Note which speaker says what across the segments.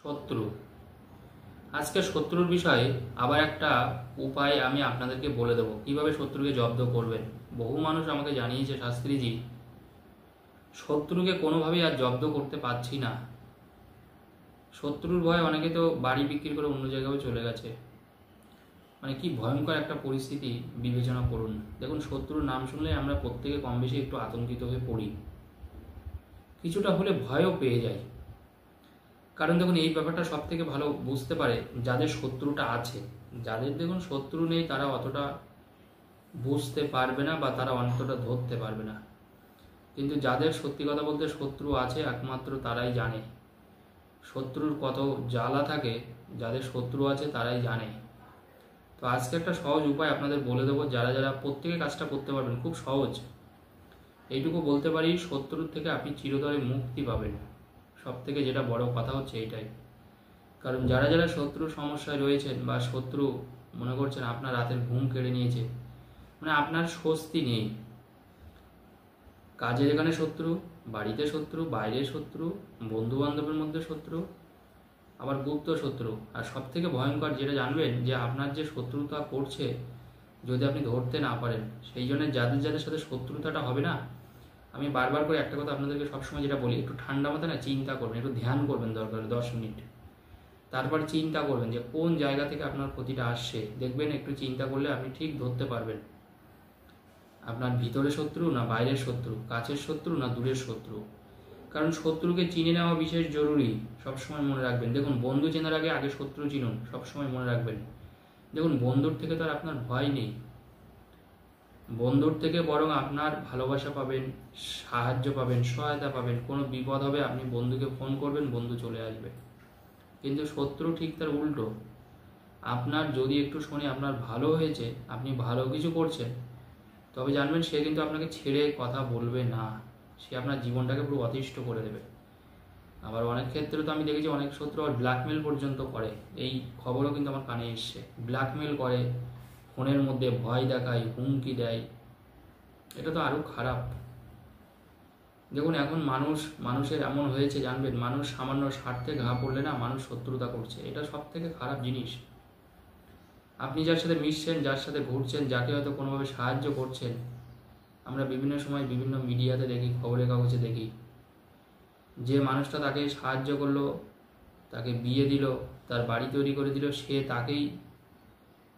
Speaker 1: শত্রু। আজকে শত্রুর বিষয়ে আবার একটা উপায় আমি আপনাদেরকে বলে দেবো কিভাবে শত্রুকে জব্দ করবেন। বহু মানুষ আমাকে জানিয়েছে, শাস্ত্রীজি শত্রুকে কোনোভাবেই আর জব্দ করতে পারছি না। শত্রুর ভয়ে অনেকে তো বাড়ি বিক্রি করে অন্য জায়গায় চলে গেছে। মানে কি ভয়ঙ্কর একটা পরিস্থিতি বিবেচনা করুন। দেখুন, শত্রুর নাম শুনলে আমরা প্রত্যেকে কম বেশি একটু আতঙ্কিত হয়ে পড়ি, কিছুটা হলে ভয়ও পেয়ে যাই। কারণ দেখুন, এই ব্যাপারটা সব থেকে ভালো বুঝতে পারে যাদের শত্রুটা আছে। যাদের দেখুন শত্রু নেই তারা অতটা বুঝতে পারবে না বা তারা অন্তটা ধরতে পারবে না। কিন্তু যাদের সত্যি কথা বলতে শত্রু আছে একমাত্র তারাই জানে শত্রুর কত জ্বালা থাকে। যাদের শত্রু আছে তারাই জানে। তো আজকে একটা সহজ উপায় আপনাদের বলে দেবো, যারা যারা প্রত্যেকে কাজটা করতে পারবেন। খুব সহজ। এইটুকু বলতে পারি, শত্রুর থেকে আপনি চিরতরে মুক্তি পাবেন। সব থেকে যেটা বড় কথা হচ্ছে এইটাই। কারণ যারা যারা শত্রুর সমস্যায় রয়েছেন বা শত্রু মনে করছেন আপনার রাতের ঘুম কেড়ে নিয়েছে, মানে আপনার স্বস্তি নেই, কাজের এখানে শত্রু, বাড়িতে শত্রু, বাইরে শত্রু, বন্ধু বান্ধবের মধ্যে শত্রু, আবার গুপ্ত শত্রু। আর সব থেকে ভয়ঙ্কর যেটা জানবেন, যে আপনার যে শত্রুতা করছে যদি আপনি ধরতে না পারেন, সেই জন্য যাদের যাদের সাথে শত্রুতাটা হবে না, আমি বারবার করে একটা কথা আপনাদেরকে সবসময় যেটা বলি, একটু ঠান্ডা মাথায় না চিন্তা করবেন, একটু ধ্যান করবেন দরকার 10 মিনিট। তারপর চিন্তা করবেন যে কোন জায়গা থেকে আপনার ক্ষতিটা আসছে। দেখবেন একটু চিন্তা করলে আপনি ঠিক ধরতে পারবেন আপনার ভিতরে শত্রু না বাইরের শত্রু, কাছের শত্রু না দূরের শত্রু। কারণ শত্রুকে চিনে নেওয়া বিশেষ জরুরি, সবসময় মনে রাখবেন। দেখুন, বন্ধু চেনার আগে আগে শত্রু চিনুন, সবসময় মনে রাখবেন। দেখুন, বন্ধুর থেকে তো আর আপনার ভয় নেই, বন্ধুর থেকে বরং আপনার ভালোবাসা পাবেন, সাহায্য পাবেন, সহায়তা পাবেন। কোনো বিপদ হবে আপনি বন্ধুকে ফোন করবেন, বন্ধু চলে আসবে। কিন্তু শত্রু ঠিক তার উল্টো। আপনার যদি একটু শুনে আপনার ভালো হয়েছে, আপনি ভালো কিছু করছেন, তবে জানবেন সে কিন্তু আপনাকে ছেড়ে কথা বলবে না। সে আপনার জীবনটাকে পুরো অতিষ্ঠ করে দেবে। আবার অনেক ক্ষেত্রে তো আমি দেখেছি অনেক শত্রু আর ব্ল্যাকমেল পর্যন্ত করে। এই খবরও কিন্তু আমার কানে এসছে। ব্ল্যাকমেল করে, ফোনের মধ্যে ভয় দেখায়, হুমকি দেয়। এটা তো আরও খারাপ। দেখুন, এখন মানুষের এমন হয়েছে জানবেন, মানুষ সামান্য স্বার্থে ঘা পড়লে না মানুষ শত্রুতা করছে। এটা সব থেকে খারাপ জিনিস। আপনি যার সাথে মিশছেন, যার সাথে ঘুরছেন, যাকে হয়তো কোনোভাবে সাহায্য করছেন, আমরা বিভিন্ন সময় বিভিন্ন মিডিয়াতে দেখি, খবরের কাগজে দেখি, যে মানুষটা তাকে সাহায্য করলো, তাকে বিয়ে দিল, তার বাড়ি তৈরি করে দিল, সে তাকেই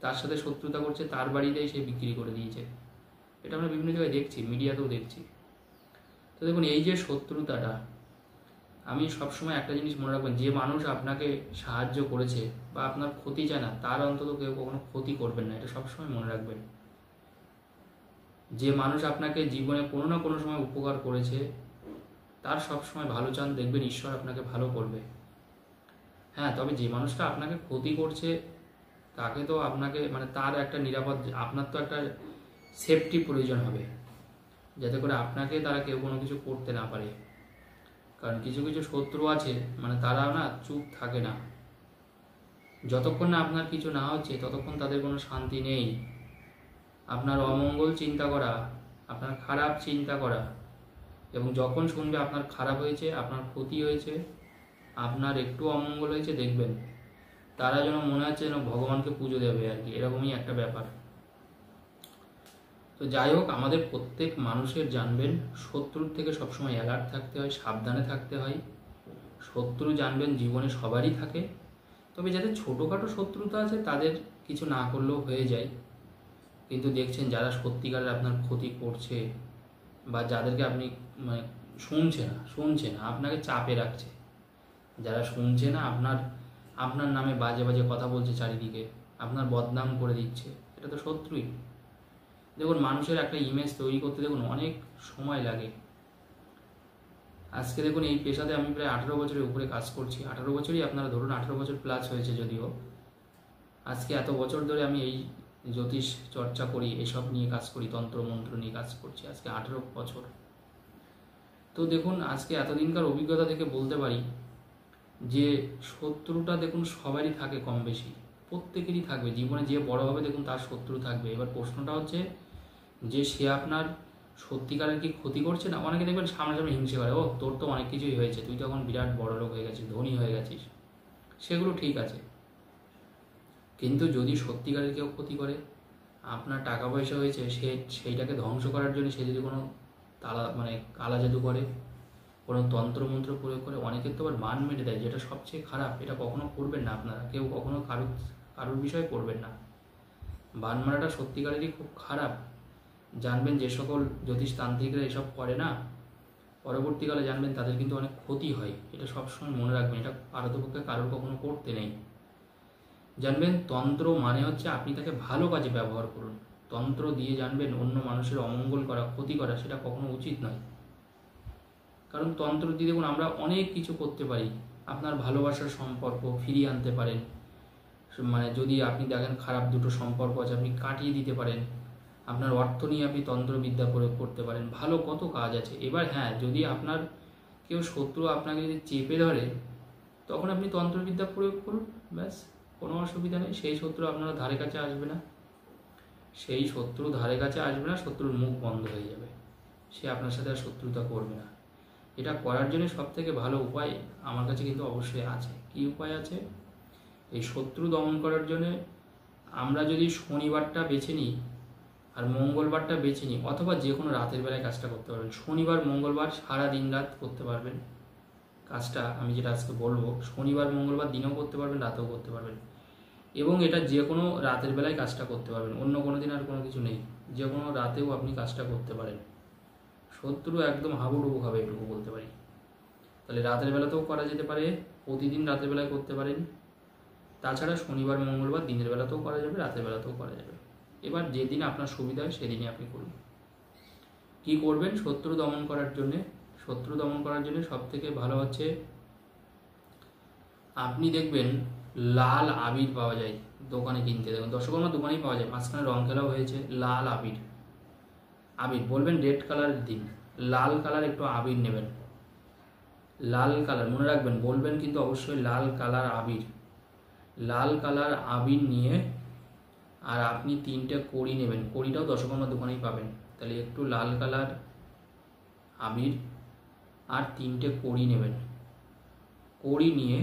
Speaker 1: তার সাথে শত্রুতা করছে, তার বাড়িতেই সে বিক্রি করে দিয়েছে। এটা আমরা বিভিন্ন জায়গায় দেখছি, মিডিয়াতেও দেখছি। তো দেখুন, এই যে শত্রুতাটা, আমি সবসময় একটা জিনিস মনে রাখবেন, যে মানুষ আপনাকে সাহায্য করেছে বা আপনার ক্ষতি চায় না, তার অন্তত কেউ কখনো ক্ষতি করবেন না। এটা সবসময় মনে রাখবেন। যে মানুষ আপনাকে জীবনে কোনো না কোনো সময় উপকার করেছে, তার সবসময় ভালো চান, দেখবেন ঈশ্বর আপনাকে ভালো করবে। হ্যাঁ, তবে যে মানুষটা আপনাকে ক্ষতি করছে তাকে তো আপনাকে মানে তার একটা নিরাপদ, আপনার তো একটা সেফটি প্রয়োজন হবে, যাতে করে আপনাকে তারা কেউ কোনো কিছু করতে না পারে। কারণ কিছু কিছু শত্রু আছে, মানে তারা না চুপ থাকে না। যতক্ষণ না আপনার কিছু না হচ্ছে ততক্ষণ তাদের কোনো শান্তি নেই। আপনার অমঙ্গল চিন্তা করা, আপনার খারাপ চিন্তা করা, এবং যখন শুনবে আপনার খারাপ হয়েছে, আপনার ক্ষতি হয়েছে, আপনার একটু অমঙ্গল হয়েছে, দেখবেন তারা যেন মনে হচ্ছে যেন ভগবানকে পুজো দেবে আর কি, এরকমই একটা ব্যাপার। তো যাই হোক, আমাদের প্রত্যেক মানুষের জানবেন শত্রুর থেকে সবসময় অ্যালার্ট থাকতে হয়, সাবধানে থাকতে হয়। শত্রু জানবেন জীবনে সবারই থাকে, তবে যাদের ছোটোখাটো শত্রুতা আছে তাদের কিছু না করলেও হয়ে যায়। কিন্তু দেখছেন যারা সত্যিকারের আপনার ক্ষতি করছে বা যাদেরকে আপনি মানে শুনছে না, আপনাকে চাপে রাখছে, যারা শুনছে না, আপনার নামে বাজে বাজে কথা বলছে চারিদিকে, আপনার বদনাম করে দিচ্ছে, এটা তো শত্রুই। দেখুন, মানুষের একটা ইমেজ তৈরি করতে দেখুন অনেক সময় লাগে। আজকে দেখুন, এই পেশাতে আমি প্রায় 18 বছরের উপরে কাজ করছি। 18 বছরই আপনারা ধরুন, 18 বছর প্লাস হয়েছে যদিও। আজকে এত বছর ধরে আমি এই জ্যোতিষ চর্চা করি, এসব নিয়ে কাজ করি, তন্ত্রমন্ত্র নিয়ে কাজ করছি আজকে 18 বছর। তো দেখুন, আজকে এতদিনকার অভিজ্ঞতা থেকে বলতে পারি যে শত্রুটা দেখুন সবারই থাকে, কম বেশি প্রত্যেকেরই থাকবে। জীবনে যে বড় হবে দেখুন তার শত্রু থাকবে। এবার প্রশ্নটা হচ্ছে যে সে আপনার সত্যিকারের কি ক্ষতি করছে না। অনেকে দেখবেন সামনাসামনি হিংসে করে, ও তোর তো অনেক কিছুই হয়েছে, তুই তো এখন বিরাট বড় লোক হয়ে গেছিস, ধনী হয়ে গেছিস, সেগুলো ঠিক আছে, কিন্তু যদি সত্যিকারের কেউ ক্ষতি করে, আপনার টাকা পয়সা হয়েছে, সেইটাকে ধ্বংস করার জন্য সে যদি কোনো কালা জাদু করে, কোনো তন্ত্রমন্ত্র প্রয়োগ করে, অনেকের তো আবার মান মেরে দেয়, যেটা সবচেয়ে খারাপ। এটা কখনো করবেন না আপনারা, কেউ কখনো কারোর বিষয়ে করবেন না। বান মারাটা সত্যিকারেরই খুব খারাপ। জানবেন যে সকল জ্যোতিষতান্ত্রিকরা এসব করে না, পরবর্তীকালে জানবেন তাদের কিন্তু অনেক ক্ষতি হয়। এটা সবসময় মনে রাখবেন, এটা পারতপক্ষে কারোর কখনো করতে নেই। জানবেন তন্ত্র মানে হচ্ছে আপনি তাকে ভালো কাজে ব্যবহার করুন। তন্ত্র দিয়ে জানবেন অন্য মানুষের অমঙ্গল করা, ক্ষতি করা, সেটা কখনো উচিত নয়। কারণ তন্ত্র দিয়ে দেখুন আমরা অনেক কিছু করতে পারি। আপনার ভালোবাসার সম্পর্ক ফিরিয়ে আনতে পারেন, যদি আপনি দেখেন খারাপ দুটো সম্পর্ক আছে, আপনি কাটিয়ে দিতে পারেন। আপনার অর্থ নিয়ে আপনি তন্ত্রবিদ্যা প্রয়োগ করতে পারেন, ভালো কত কাজ আছে। এবার হ্যাঁ, যদি আপনার কেউ শত্রু আপনাকে যদি চেপে ধরে, তখন আপনি তন্ত্রবিদ্যা প্রয়োগ করুন, ব্যাস, কোনো অসুবিধা নেই। সেই শত্রু আপনারা ধারে কাছে আসবে না, শত্রুর মুখ বন্ধ হয়ে যাবে, সে আপনার সাথে আর শত্রুতা করবে না। এটা করার জন্য সবথেকে ভালো উপায় আমার কাছে কিন্তু অবশ্যই আছে। কি উপায় আছে? এই শত্রু দমন করার জন্য আমরা যদি শনিবারটা বেছে নিই আর মঙ্গলবারটা বেছে নিই, অথবা যে কোনো রাতের বেলায় কাজটা করতে পারবেন। শনিবার মঙ্গলবার সারা দিন রাত করতে পারবেন কাজটা, আমি যেটা আজকে বলবো। শনিবার মঙ্গলবার দিনেও করতে পারবেন, রাতেও করতে পারবেন, এবং এটা যে কোনো রাতের বেলায় কাজটা করতে পারবেন। অন্য কোনো দিন আর কোনো কিছু নেই, যে কোনো রাতেও আপনি কাজটা করতে পারেন। শত্রু একদম হাবুডুবু খাবে, এটুকু বলতে পারি। তাহলে রাতের বেলাতেও করা যেতে পারে, প্রতিদিন রাতের বেলায় করতে পারেন। তাছাড়া শনিবার মঙ্গলবার দিনের বেলাতেও করা যাবে, রাতের বেলাতেও করা যাবে। এবার যেদিন আপনার সুবিধা হয় সেদিনই আপনি করুন। কি করবেন শত্রু দমন করার জন্যে? শত্রু দমন করার জন্য সব থেকে ভালো হচ্ছে, আপনি দেখবেন লাল আবির পাওয়া যায় দোকানে কিনতে, দেখুন দশকর্মা দোকানেই পাওয়া যায়, মাঝখানে রং খেলাও হয়েছে। লাল আবির বলবেন রেড কালার দিন, লাল কালার একটু আবির নেবেন। লাল কালার মনে রাখবেন, বলবেন কিন্তু অবশ্যই লাল কালার আবির নিয়ে, আর আপনি 3টে কড়ি নেবেন। কড়িটাও দশকর্মা দোকানেই পাবেন। তাহলে একটু লাল কালার আবির আর 3টে কড়ি নেবেন। কড়ি নিয়ে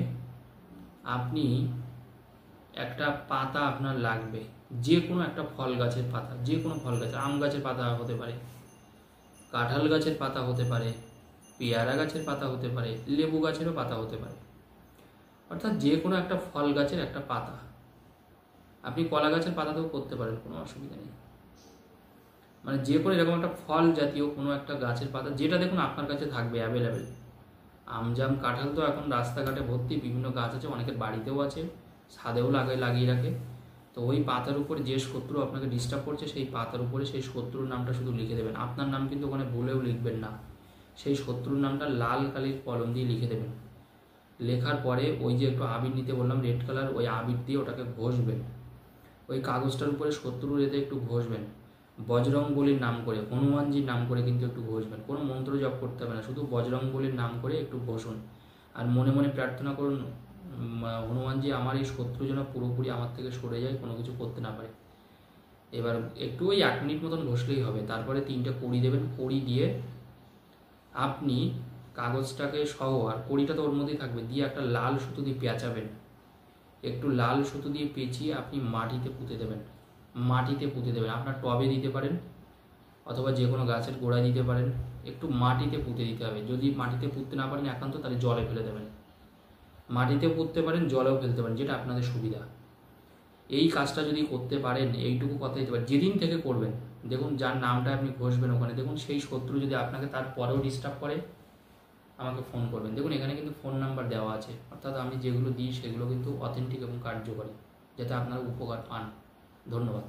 Speaker 1: আপনি একটা পাতা আপনার লাগবে, যে কোনো একটা ফল গাছের পাতা, যে কোনো ফল গাছ, আম গাছের পাতা হতে পারে, কাঁঠাল গাছের পাতা হতে পারে, পেয়ারা গাছের পাতা হতে পারে, লেবু গাছেরও পাতা হতে পারে, অর্থাৎ যে কোনো একটা ফল গাছের একটা পাতা। আপনি কলা গাছের পাতাতেও করতে পারেন, কোনো অসুবিধা নেই। যে কোনো এরকম একটা ফল জাতীয় কোনো একটা গাছের পাতা, যেটা দেখুন আপনার কাছে থাকবে অ্যাভেলেবেল। আম জাম কাঁঠাল তো এখন রাস্তাঘাটে ভর্তি, বিভিন্ন গাছ আছে, অনেকের বাড়িতেও আছে, ছাদেও লাগিয়ে রাখে। তো ওই পাতার উপরে যে শত্রু আপনাকে ডিস্টার্ব করছে, সেই পাতার উপরে সেই শত্রুর নামটা শুধু লিখে দেবেন। আপনার নাম কিন্তু ওখানে ভুলেও লিখবেন না, সেই শত্রুর নামটা লাল কালির কলম দিয়ে লিখে দেবেন। লেখার পরে ওই যে একটু আবির নিতে বললাম রেড কালার, ওই আবির দিয়ে ওটাকে ঘষবেন। ওই কাগজটার উপরে শত্রুর এতে একটু ঘষবেন, বজরংবলীর নাম করে, হনুমানজির নাম করে কিন্তু একটু ঘষবেন। কোনো মন্ত্র জপ করতে হবে না, শুধু বজরংবলীর নাম করে একটু ঘষুন। আর মনে মনে প্রার্থনা করুন, হনুমানজি আমার এই শত্রু যেন পুরোপুরি আমার থেকে সরে যায়, কোনো কিছু করতে না পারে। এবার একটু ওই 1 মিনিট মতন ঘষলেই হবে। তারপরে 3টে কড়ি দেবেন। কড়ি দিয়ে আপনি কাগজটাকে সহ, আর কড়িটা তো ওর মধ্যেই থাকবে, দিয়ে একটা লাল সুতো দিয়ে পেঁচাবেন। একটু লাল সুতো দিয়ে পেঁচিয়ে আপনি মাটিতে পুঁতে দেবেন। আপনার টবে দিতে পারেন, অথবা যে কোনো গাছের গোড়ায় দিতে পারেন। একটু মাটিতে পুঁতে দিতে হবে। যদি মাটিতে পুঁততে না পারেন একান্ত, তাহলে জলে ফেলে দেবেন। মাটিতে পুঁততে পারেন, জলেও ফেলতে পারেন, যেটা আপনাদের সুবিধা। এই কাজটা যদি করতে পারেন, এইটুকু কথা দিতে পারেন, যেদিন থেকে করবেন, দেখুন যার নামটা আপনি ঘষবেন ওখানে, দেখুন সেই শত্রু যদি আপনাকে তারপরেও ডিস্টার্ব করে, আমাকে ফোন করবেন। দেখুন এখানে কিন্তু ফোন নাম্বার দেওয়া আছে, অর্থাৎ আমি যেগুলো দিই সেগুলো কিন্তু অথেন্টিক এবং কার্যকরী, যাতে আপনারা উপকার পান। ধন্যবাদ।